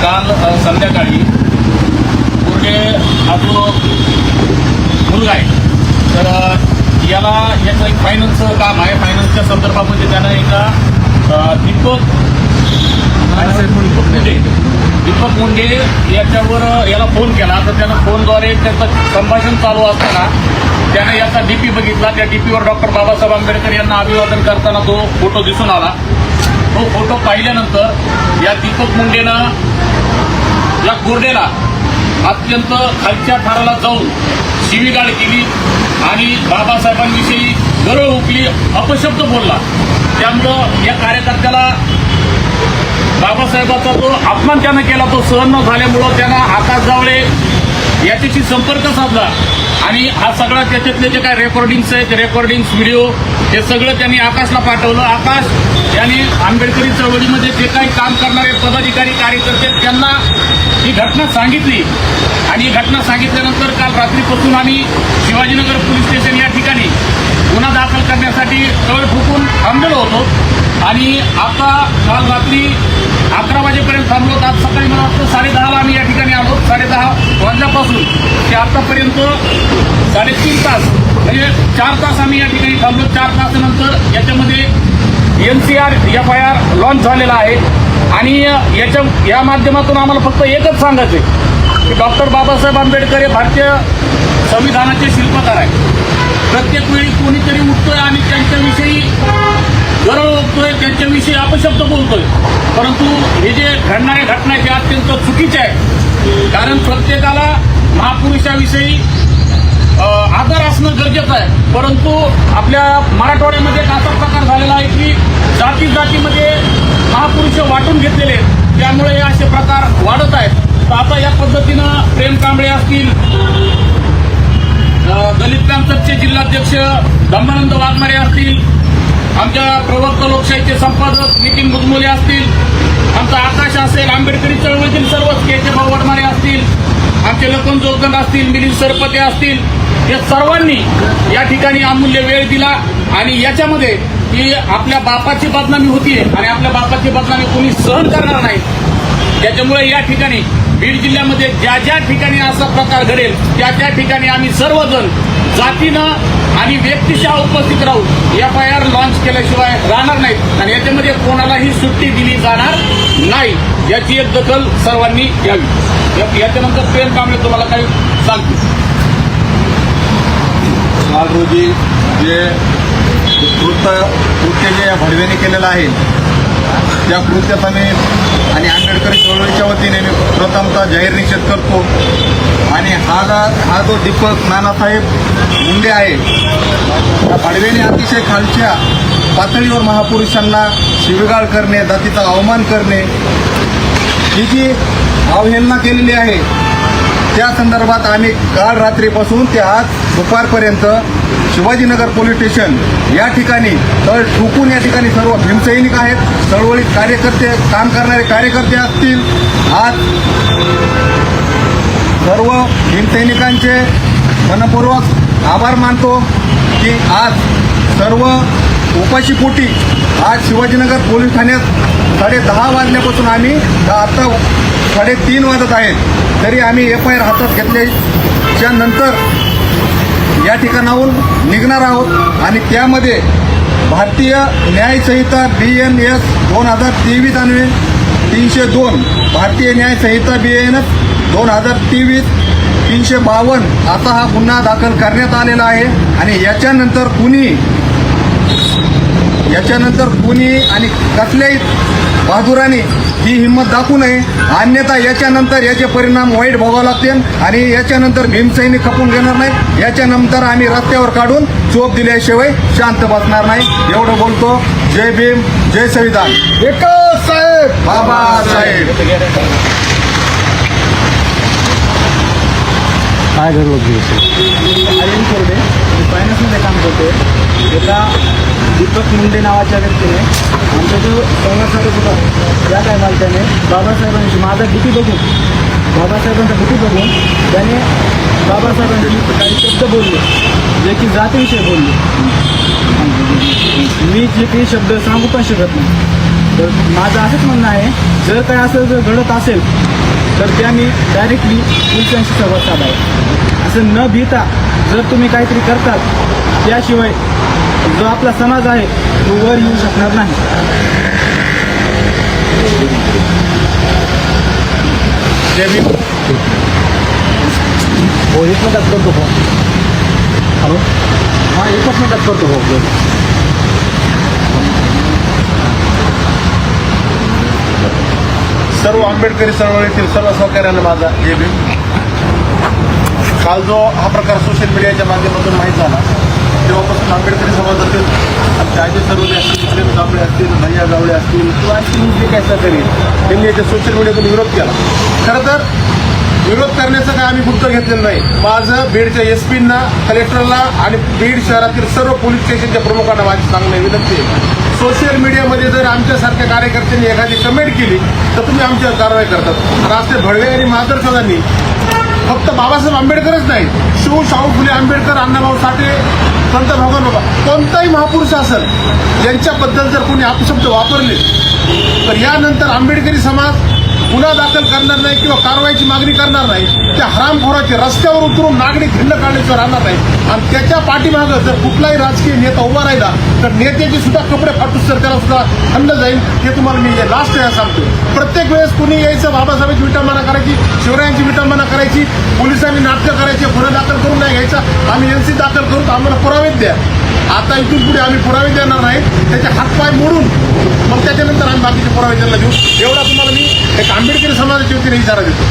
काल संध्याकाळी गुर्डे हा जो मुलगा आहे तर याचं एक फायनान्सचं काम आहे. फायनान्सच्या संदर्भामध्ये त्यानं एका दीपक मुंडे याला फोन केला. तर त्यानं फोनद्वारे त्याचं संभाषण चालू असताना त्याने याचा डीपी बघितला. त्या डीपीवर डॉक्टर बाबासाहेब आंबेडकर यांना अभिवादन करताना तो फोटो दिसून आला. तो फोटो पाहिल्यानंतर या दीपक मुंडेनं या गुर्डेला अत्यंत खालच्या थराला जाऊन शिवीगाळ केली आणि बाबासाहेबांविषयी गरळ उकली, अपशब्द बोलला. त्यामुळं या कार्यकर्त्याला बाबासाहेबांचा जो अपमान त्यानं केला तो सहन न झाल्यामुळं त्यानं आकाश जावळे याच्याशी संपर्क साधला आणि हा सगळा त्याच्यातले जे काय रेकॉर्डिंग्स आहेत, रेकॉर्डिंग्स व्हिडिओ हे सगळं त्यांनी आकाशला पाठवलं. आकाश यांनी आंबेडकरी चळवळीमध्ये जे काही काम करणारे पदाधिकारी कार्यकर्ते त्यांना ही घटना सांगितली आणि ही घटना सांगितल्यानंतर काल रात्रीपासून आम्ही शिवाजीनगर पोलीस स्टेशन या ठिकाणी गुन्हा दाखल करण्यासाठी तळ ठोकून थांबलेलो होतो आणि आता काल रात्री 11 वाजेपर्यंत थांबलो. आज सकाळी मला वाटतं 10:30ला आम्ही या ठिकाणी आलो. 10:30 वाजल्यापासून ते आतापर्यंत 3.5 तास म्हणजे 4 तास आम्ही या ठिकाणी थांबलो. 4 तासानंतर याच्यामध्ये NCR FIR लॉन्च झालेला आहे आणि या माध्यमातून आम्हाला फक्त एकच सांगायचं आहे की डॉक्टर बाबासाहेब आंबेडकर हे भारतीय संविधानाचे शिल्पकार आहे. प्रत्येक वेळी कोणीतरी उठतोय आणि त्यांच्याविषयी गरळ ओकतोय, त्यांच्याविषयी अपशब्द बोलतोय, परंतु हे जे घडणाऱ्या घटना हे अत्यंत चुकीचे आहे. कारण प्रत्येकाला महापुरुषाविषयी आदर असणं गरजेचं आहे. परंतु आपल्या मराठवाड्यामध्ये एक असा प्रकार झालेला आहे की जातीमध्ये महापुरुष वाटून घेतलेले आहेत. त्यामुळे हे असे प्रकार वाढत आहेत. तर आता या पद्धतीनं प्रेम कांबळे असतील, दलित पॅन्थरचे जिल्हाध्यक्ष धम्मानंद वाघमारे असतील, आमच्या प्रवक्ता लोकशाहीचे संपादक नितीन मुदमुले असतील, आमचा आकाश असेल, आंबेडकरी चळवळीतील सर्वच के भाऊ वडमारे असतील, आमचे लखन जोगदंड असतील, मिलिंद सरपते असतील, या सर्वांनी या ठिकाणी अमूल्य वेळ दिला आणि याच्यामध्ये की आपल्या बापाची बदनामी होतीये आणि आपल्या बापाची बदनामी कोणी सहन करणार नाही. त्याच्यामुळे या ठिकाणी बीड जिल्ह्यामध्ये ज्या ठिकाणी असा प्रकार घडेल त्या ठिकाणी आम्ही सर्वजण जातीनं आणि व्यक्तिशः उपस्थित राहू. FIR लॉन्च केल्याशिवाय राहणार नाहीत आणि याच्यामध्ये कोणालाही सुट्टी दिली जाणार नाही. याची एक दखल सर्वांनी घ्यावी. याच्यानंतर प्रेम कांबळे तुम्हाला काही सांगतील. काल रोजी जे कृत्य जे भडवेने केलेलं आहे त्या कृत्याचा मी आणि आंबेडकरी चळवळीच्या वतीने मी प्रथमतः जाहीर निषेध करतो. आणि हा जो दीपक नानासाहेब मुंडे आहे त्या भडवेने अतिशय खालच्या पातळीवर महापुरुषांना शिवीगाळ करणे, जातीचा अवमान करणे ही जी अवहेलना केलेली आहे त्या संदर्भात आम्ही काल रात्रीपासून ते आज दुपारपर्यंत शिवाजीनगर पोलीस स्टेशन या ठिकाणी तळ ठोकून या ठिकाणी सर्व भीमसैनिक आहेत, चळवळीत कार्यकर्ते, काम करणारे कार्यकर्ते असतील. आज सर्व भीमसैनिकांचे मनपूर्वक आभार मानतो की आज सर्व उपाशीपोटी आज शिवाजीनगर पोलीस ठाण्यात 10:30 वाजल्यापासून आम्ही आता 3:30 वाजत आहेत तरी आम्ही FIR हातात घेतल्याच्या नंतर या ठिकाणाहून निघणार आहोत आणि त्यामध्ये भारतीय न्याय संहिता BNS 2023 अन्वये 302, भारतीय न्याय संहिता BNS 2023 352 असा हा गुन्हा दाखल करण्यात आलेला आहे. आणि याच्यानंतर कुणी आणि कसल्याही बहादुराने ही हिंमत दाखवू नये, अन्यथा याच्यानंतर याचे परिणाम वाईट भोगावे लागतील आणि याच्यानंतर भीमसैनिक खपून घेणार नाही. याच्यानंतर आम्ही रस्त्यावर काढून चोप दिल्याशिवाय शांत बसणार नाही. एवढं बोलतो. जय भीम, जय संविधान. एकच साहेब बाबासाहेब. काय घडलं आर्यन खोर्डे मी फायनान्समध्ये काम करतो. एका दीपक मुंडे नावाच्या व्यक्तीने आमचा जो संवाद साधत होता त्या टायमाला त्याने बाबासाहेबांशी माझा डीपी बघून त्याने बाबासाहेबांशी काही शब्द बोलले जे की जातीविषयी बोलले. मी जे काही शब्द सांगू पण शकत नाही. तर माझं असंच म्हणणं आहे, जर काय असं जर घडत असेल तर त्यांनी डायरेक्टली पोलिसांशी संवाद साधावा. असं न भीता जर तुम्ही काहीतरी करतात, त्याशिवाय जो आपला समाज आहे तो वर येऊ शकणार नाही. जय भीम. हो, 1 मिनिटात करतो फोन. हॅलो, हां 1 मिनिटात करतो हो. सर्व आंबेडकरी चळवळीतील सर्व सहकार्यांना माझा जय भीम. काल जो हा प्रकार सोशल मीडियाच्या माध्यमातून माहीत झाला तेव्हापासून आंबेडकरी समाजातील आमचे आजी सर्वले असतील, प्रेम कांबळे असतील, भैया गावळे असतील किंवा आणखी जे काही सहकारी आहेत, त्यांनी याच्या सोशल मीडियातून विरोध केला. खरं तर विरोध करण्याचं काय आम्ही गुप्त घेतलेलं नाही. माझं बीडच्या एसपींना, कलेक्टरला आणि बीड शहरातील सर्व पोलीस स्टेशनच्या प्रमुखांना माझी सांगणं विनंती आहे, सोशल मीडियामध्ये जर आमच्यासारख्या कार्यकर्त्यांनी एखादी कमेंट केली तर तुम्ही आमच्यावर कारवाई करतात. रास्ते भडवे आणि मादरचोदांनी फक्त बाबासाहेब आंबेडकरच नाही, शाहू फुले आंबेडकर, अण्णाभाऊ साठे, संत भगवान बाबा, कोणताही महापुरुष असेल यांच्याबद्दल जर कोणी अपशब्द वापरले तर यानंतर आंबेडकरी समाज गुन्हा दाखल करणार नाही किंवा कारवाईची मागणी करणार नाही. त्या हरामखोराची रस्त्यावर उतरून नागरिक भिन्न काढण्याचं राहणार नाही. आणि त्याच्या पाठीमागं जर कुठलाही राजकीय नेता उभा राहिला तर नेत्याचे सुद्धा कपडे फाटूस तर त्याला सुद्धा थंड जाईल. हे तुम्हाला मी लास्ट वेळा सांगतो. प्रत्येक वेळेस कुणी यायचं, बाबासाहेबांची विटंबना करायची, शिवरायांची विटंबना करायची, पोलिसांनी नाटकं करायची, गुन्हा दाखल करून नाही घ्यायचा, आम्ही एनसी दाखल करू, आम्हाला पुरावे द्या. आता इथून पुढे आम्ही पुरावे देणार नाहीत. त्याचे हातपाय मोडून मग त्याच्यानंतर आम्ही बाकीचे पुरावे त्यांना देऊ. एवढा तुम्हाला मी एक आंबेडकरी समाजाच्या वतीने इशारा देतो.